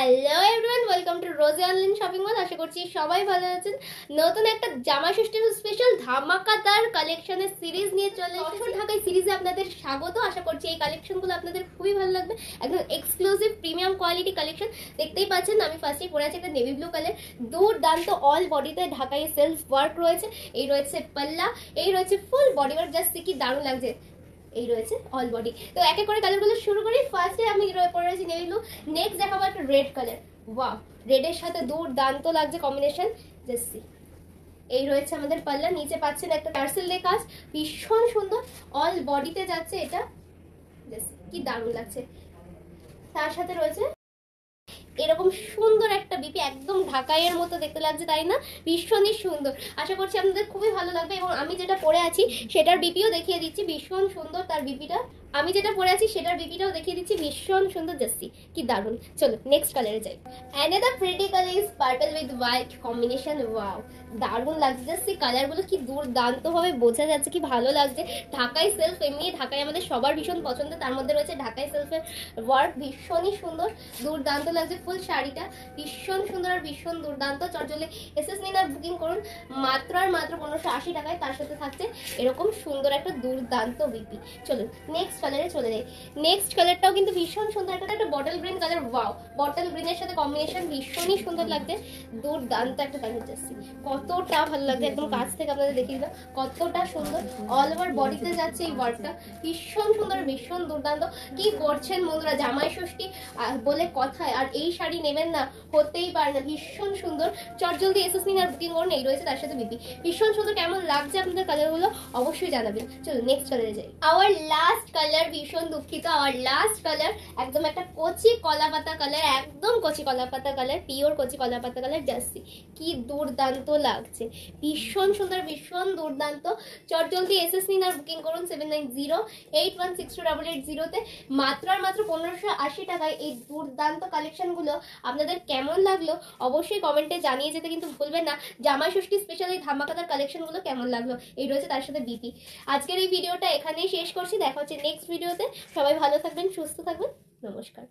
Hello everyone, welcome to Rosy online shopping mall. আশা করছি সবাই ভালো আছেন। নতুন একটা জামা ষষ্ঠীর স্পেশাল ধামাকাদার কালেকশনের সিরিজ নিয়ে চলে এসেছি। ঢাকায় সিরিজে আপনাদের স্বাগত। আশা করছি এই কালেকশনগুলো আপনাদের খুবই ভালো লাগবে। একদম এক্সক্লুসিভ প্রিমিয়াম কোয়ালিটি কালেকশন। দেখতেই পাচ্ছেন আমি ফার্স্টেই পরে আছি একটা নেভি ব্লু কালার, দুর্দান্ত অল বডিতে ঢাকাই সেলফ ওয়ার্ক রয়েছে। এই রয়েছে পাল্লা, এই রয়েছে ফুল বডি ওয়ার্ক। জাস্ট কি দারুণ লাগছে। এই রয়েছে অল বডি। তো এক এক করে কালারগুলো শুরু করি। ফার্স্টে আমি পরে রয়েছি নেভি ব্লু, নেক্সট দেখাবো একটা রেড কালার। ওয়াও, রেডের সাথে দুর্দান্ত লাগছে কম্বিনেশন। জাস্ট সি, এই রয়েছে আমাদের পাল্লা, নিচে পাচ্ছেন একটা টার্সেল দিয়ে কাজ, ভীষণ সুন্দর অল বডিতে যাচ্ছে এটা। জাস্ট কি দারুণ লাগছে। তার সাথে রয়েছে এরকম সুন্দর একটা বিপি, একদম ঢাকাইয়ের মতো দেখতে লাগছে, তাই না? ভীষণই সুন্দর। আশা করছি আপনাদের খুবই ভালো লাগবে। এবং আমি যেটা পরে আছি সেটার বিপিও দেখিয়ে দিচ্ছি, ভীষণ সুন্দর তার বিপিটা। আমি যেটা পরে আছি সেটার বিপিটাও দেখিয়ে দিচ্ছি, ভীষণ সুন্দর। জাস্টি কি দারুণ। চলো নেক্সট কালারে যাই। Another pretty colour is purple with white combination. Wow, দারুণ লাগছে। জাস্ট এই কালারগুলো কি দুর্দান্ত ভাবে বোঝা যাচ্ছে, কি ভালো লাগছে। ঢাকাই সেলফ, এমনি ঢাকায় আমাদের সবার ভীষণ পছন্দ, তার মধ্যে রয়েছে ঢাকাই সেলফের ওয়ার্ক, ভীষণই সুন্দর, দুর্দান্ত লাগছে। ফুল শাড়িটা ভীষণ সুন্দর আর ভীষণ দুর্দান্ত। চটজলে এসএস নিন আর বুকিং করুন মাত্র আর মাত্র 1580 টাকায়। তার সাথে থাকছে এরকম সুন্দর একটা দুর্দান্ত বিপি। চলুন নেক্সট কালারে চলে যাই। নেক্সট কালারটাও কিন্তু ভীষণ সুন্দর, একটা bottle green colour. Wow, bottle গ্রিনের সাথে কম্বিনেশন ভীষণই সুন্দর লাগছে, দুর্দান্ত একটা কালার। যাচ্ছে কতটা ভালো লাগছে, একদম কাছ থেকে আপনাদের দেখিয়ে দিলাম কতটা সুন্দর। অল ওভার বডিতে যাচ্ছে এই ওয়ার্কটা, ভীষণ সুন্দর, ভীষণ দুর্দান্ত। কি করছেন বন্ধুরা, জামাই ষষ্ঠী বলে কথায় আর এই শাড়ি নেবেন না, হতেই পারে না। ভীষণ সুন্দর। চটজলদি এসএস নিন আর বুকিং করুন। এই রয়েছে তার সাথে বিপি, ভীষণ সুন্দর। কেমন লাগছে আপনাদের কালারগুলো অবশ্যই জানাবেন। চলো নেক্সট কালারে যাই। আওয়ার লাস্ট কালার, ভীষণ দুঃখিত, আওয়ার লাস্ট কালার একদম একটা কচি কলা পাতা কালার, একদম কচি কলা পাতা কালার, পিওর কচি কলা পাতা কালার। জাস্টি কি দুর্দান্ত লাগছে, ভীষণ সুন্দর, ভীষণ দুর্দান্ত। চটজলদি এসএস নিন আর বুকিং করুন 7908162880 মাত্র আর মাত্র 1580 টাকায়। এই দুর্দান্ত কালেকশনগুলো আপনাদের কেমন লাগলো অবশ্যই কমেন্টে জানিয়ে যেতে কিন্তু ভুলবেন না। জামাই ষষ্ঠী স্পেশাল এই ধামাকাদার কালেকশনগুলো কেমন লাগলো। এই রয়েছে তার সাথে বিপি। আজকের এই ভিডিওটা এখানেই শেষ করছি, দেখা হচ্ছে নেক্সট ভিডিওতে। সবাই ভালো থাকবেন, সুস্থ থাকবেন, নমস্কার।